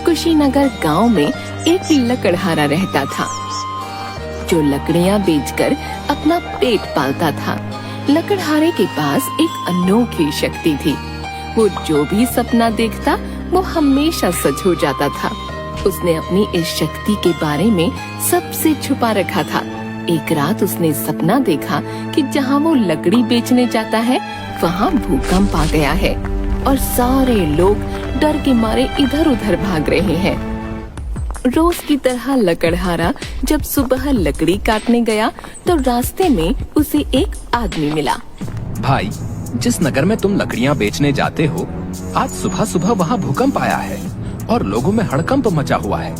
कुशीनगर गांव में एक लकड़हारा रहता था जो लकड़ियां बेचकर अपना पेट पालता था। लकड़हारे के पास एक अनोखी शक्ति थी। वो जो भी सपना देखता वो हमेशा सच हो जाता था। उसने अपनी इस शक्ति के बारे में सबसे छुपा रखा था। एक रात उसने सपना देखा कि जहाँ वो लकड़ी बेचने जाता है वहाँ भूकंप आ गया है और सारे लोग डर के मारे इधर उधर भाग रहे हैं। रोज की तरह लकड़हारा जब सुबह लकड़ी काटने गया तो रास्ते में उसे एक आदमी मिला। भाई, जिस नगर में तुम लकड़ियाँ बेचने जाते हो, आज सुबह सुबह वहाँ भूकंप आया है और लोगों में हड़कंप मचा हुआ है।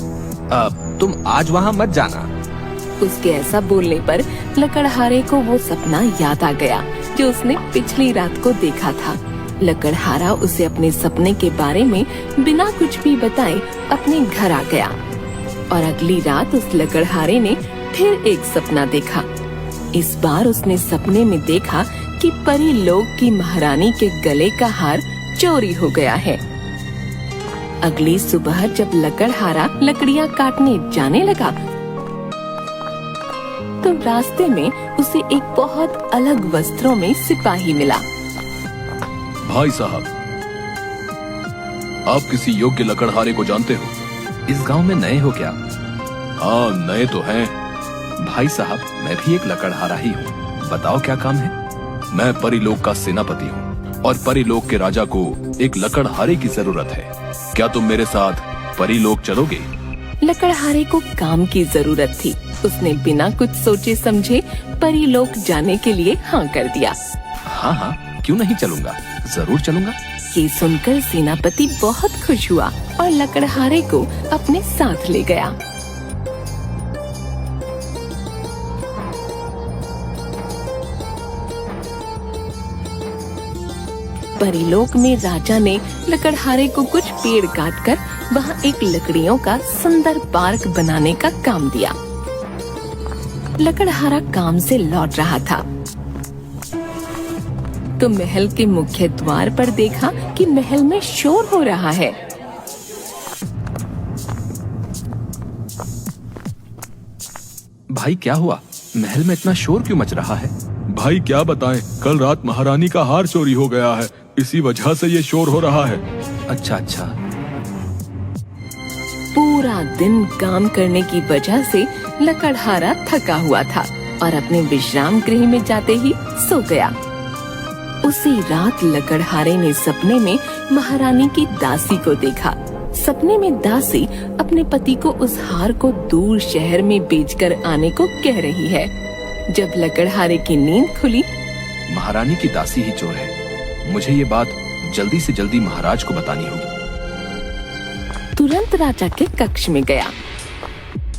तुम आज वहाँ मत जाना। उसके ऐसा बोलने पर लकड़हारे को वो सपना याद आ गया जो उसने पिछली रात को देखा था। लकड़हारा उसे अपने सपने के बारे में बिना कुछ भी बताए अपने घर आ गया और अगली रात उस लकड़हारे ने फिर एक सपना देखा। इस बार उसने सपने में देखा कि परी लोग की महारानी के गले का हार चोरी हो गया है। अगली सुबह जब लकड़हारा लकड़ियां काटने जाने लगा तो रास्ते में उसे एक बहुत अलग वस्त्रों में सिपाही मिला। भाई साहब, आप किसी योग्य लकड़हारे को जानते हो? इस गांव में नए हो क्या? हाँ, नए तो हैं। भाई साहब, मैं भी एक लकड़हारा ही हूँ। बताओ क्या काम है? मैं परीलोक का सेनापति हूँ और परीलोक के राजा को एक लकड़हारे की जरूरत है। क्या तुम मेरे साथ परीलोक चलोगे? लकड़हारे को काम की जरूरत थी। उसने बिना कुछ सोचे समझे परीलोक जाने के लिए हाँ कर दिया। हाँ हाँ, क्यों नहीं चलूंगा, जरूर चलूंगा। ये सुनकर सेनापति बहुत खुश हुआ और लकड़हारे को अपने साथ ले गया। परीलोक में राजा ने लकड़हारे को कुछ पेड़ काटकर वहाँ एक लकड़ियों का सुंदर पार्क बनाने का काम दिया। लकड़हारा काम से लौट रहा था तो महल के मुख्य द्वार पर देखा कि महल में शोर हो रहा है। भाई, क्या हुआ? महल में इतना शोर क्यों मच रहा है? भाई क्या बताएं, कल रात महारानी का हार चोरी हो गया है, इसी वजह से ये शोर हो रहा है। अच्छा अच्छा। पूरा दिन काम करने की वजह से लकड़हारा थका हुआ था और अपने विश्राम गृह में जाते ही सो गया। उसी रात लकड़हारे ने सपने में महारानी की दासी को देखा। सपने में दासी अपने पति को उस हार को दूर शहर में बेचकर आने को कह रही है। जब लकड़हारे की नींद खुली, महारानी की दासी ही चोर है। मुझे ये बात जल्दी से जल्दी महाराज को बतानी होगी। तुरंत राजा के कक्ष में गया।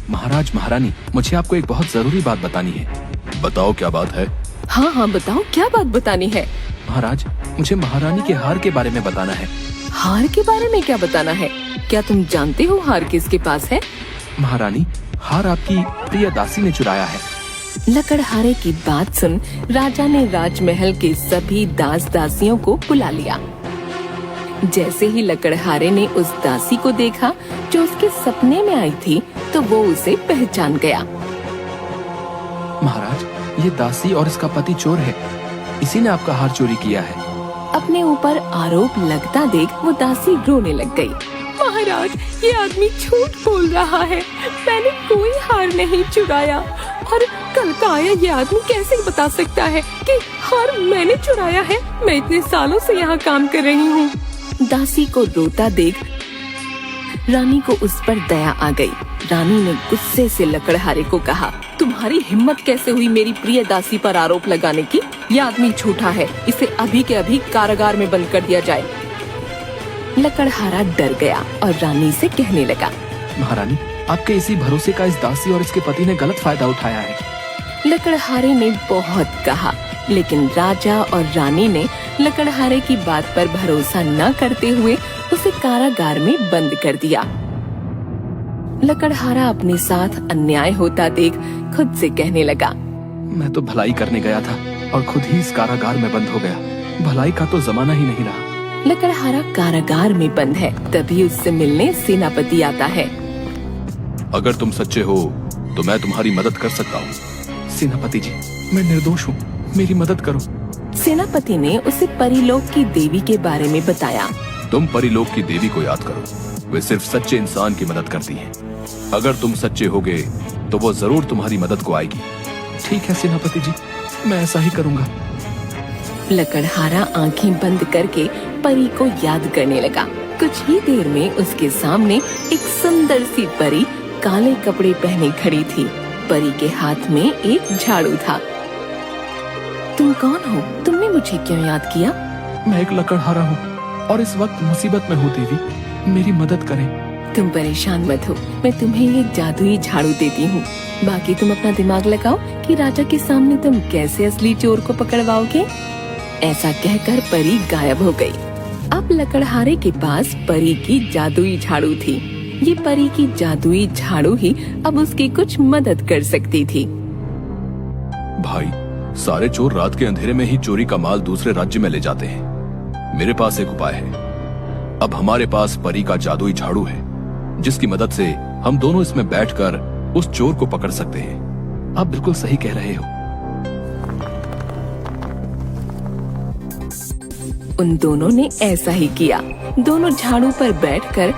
महाराज, महारानी, मुझे आपको एक बहुत जरूरी बात बतानी है। बताओ क्या बात है? हाँ हाँ बताओ, क्या बात बतानी है? महाराज, मुझे महारानी के हार के बारे में बताना है। हार के बारे में क्या बताना है? क्या तुम जानते हो हार किसके पास है? महारानी, हार आपकी प्रिय दासी ने चुराया है। लकड़हारे की बात सुन राजा ने राजमहल के सभी दास दासियों को बुला लिया। जैसे ही लकड़हारे ने उस दासी को देखा जो उसके सपने में आई थी तो वो उसे पहचान गया। महाराज, ये दासी और इसका पति चोर है। इसी ने आपका हार चोरी किया है। अपने ऊपर आरोप लगता देख वो दासी रोने लग गई। महाराज, ये आदमी झूठ बोल रहा है। मैंने कोई हार नहीं चुराया और कल का आया ये आदमी कैसे बता सकता है कि हार मैंने चुराया है? मैं इतने सालों से यहाँ काम कर रही हूँ। दासी को रोता देख रानी को उस पर दया आ गई। रानी ने गुस्से से लकड़हारे को कहा, तुम्हारी हिम्मत कैसे हुई मेरी प्रिय दासी पर आरोप लगाने की? यह आदमी झूठा है, इसे अभी के अभी कारागार में बंद कर दिया जाए। लकड़हारा डर गया और रानी से कहने लगा, महारानी, आपके इसी भरोसे का इस दासी और इसके पति ने गलत फायदा उठाया है। लकड़हारे ने बहुत कहा लेकिन राजा और रानी ने लकड़हारे की बात पर भरोसा न करते हुए उसे कारागार में बंद कर दिया। लकड़हारा अपने साथ अन्याय होता देख खुद से कहने लगा, मैं तो भलाई करने गया था और खुद ही इस कारागार में बंद हो गया। भलाई का तो जमाना ही नहीं रहा। लकड़हारा कारागार में बंद है। तभी उससे मिलने सेनापति आता है। अगर तुम सच्चे हो तो मैं तुम्हारी मदद कर सकता हूँ। सेनापति जी, मैं निर्दोष हूँ, मेरी मदद करो। सेनापति ने उसे परीलोक की देवी के बारे में बताया। तुम परीलोक की देवी को याद करो, वे सिर्फ सच्चे इंसान की मदद करती हैं। अगर तुम सच्चे होगे तो वो जरूर तुम्हारी मदद को आएगी। ठीक है सेनापति जी, मैं ऐसा ही करूँगा। लकड़हारा आंखें बंद करके परी को याद करने लगा। कुछ ही देर में उसके सामने एक सुंदर सी परी काले कपड़े पहने खड़ी थी। परी के हाथ में एक झाड़ू था। तुम कौन हो? तुमने मुझे क्यों याद किया? मैं एक लकड़हारा हूँ और इस वक्त मुसीबत में हूँ देवी, मेरी मदद करें। तुम परेशान मत हो, मैं तुम्हें ये जादुई झाड़ू देती हूँ। बाकी तुम अपना दिमाग लगाओ कि राजा के सामने तुम कैसे असली चोर को पकड़वाओगे। ऐसा कहकर परी गायब हो गई। अब लकड़हारे के पास परी की जादुई झाड़ू थी। ये परी की जादुई झाड़ू ही अब उसकी कुछ मदद कर सकती थी। भाई, सारे चोर रात के अंधेरे में ही चोरी का माल दूसरे राज्य में ले जाते हैं। मेरे पास एक उपाय है। अब हमारे पास परी का जादुई झाड़ू है, जिसकी मदद से हम दोनों इसमें बैठकर उस चोर को पकड़ सकते हैं। आप बिल्कुल सही कह रहे हो। उन दोनों ने ऐसा ही किया। दोनों झाड़ू पर बैठकर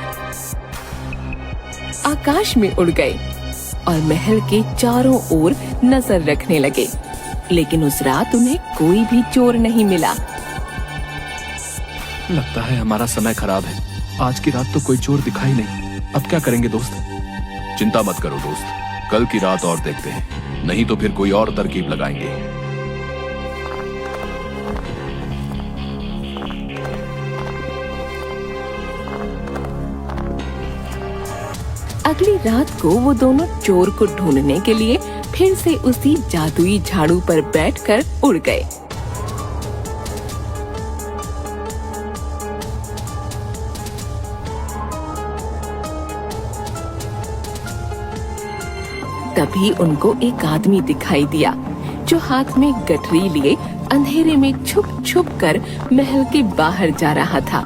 आकाश में उड़ गए और महल के चारों ओर नजर रखने लगे। लेकिन उस रात उन्हें कोई भी चोर नहीं मिला। लगता है हमारा समय खराब है। आज की रात तो कोई चोर दिखाई नहीं। अब क्या करेंगे दोस्त? चिंता मत करो दोस्त, कल की रात और देखते हैं, नहीं तो फिर कोई और तरकीब लगाएंगे। अगली रात को वो दोनों चोर को ढूंढने के लिए फिर से उसी जादुई झाड़ू पर बैठकर उड़ गए। तभी उनको एक आदमी दिखाई दिया, जो हाथ में गठरी लिए अंधेरे में छुप छुप कर महल के बाहर जा रहा था।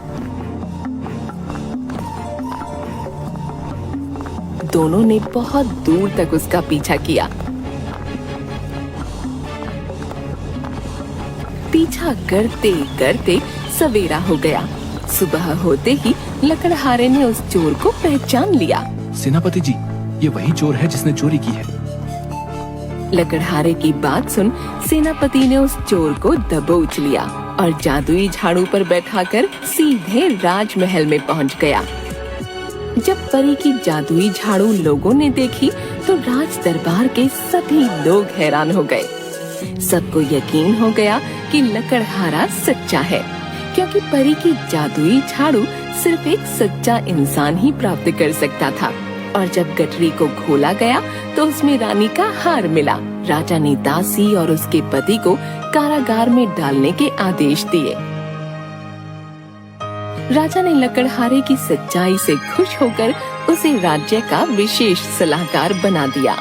दोनों ने बहुत दूर तक उसका पीछा किया। पीछा करते करते सवेरा हो गया। सुबह होते ही लकड़हारे ने उस चोर को पहचान लिया। सेनापति जी, ये वही चोर है जिसने चोरी की है। लकड़हारे की बात सुन सेनापति ने उस चोर को दबोच लिया और जादुई झाड़ू पर बैठाकर सीधे राजमहल में पहुंच गया। जब परी की जादुई झाड़ू लोगों ने देखी तो राज दरबार के सभी लोग हैरान हो गए। सबको यकीन हो गया कि लकड़हारा सच्चा है, क्योंकि परी की जादुई झाड़ू सिर्फ एक सच्चा इंसान ही प्राप्त कर सकता था। और जब गठरी को खोला गया तो उसमें रानी का हार मिला। राजा ने दासी और उसके पति को कारागार में डालने के आदेश दिए। राजा ने लकड़हारे की सच्चाई से खुश होकर उसे राज्य का विशेष सलाहकार बना दिया।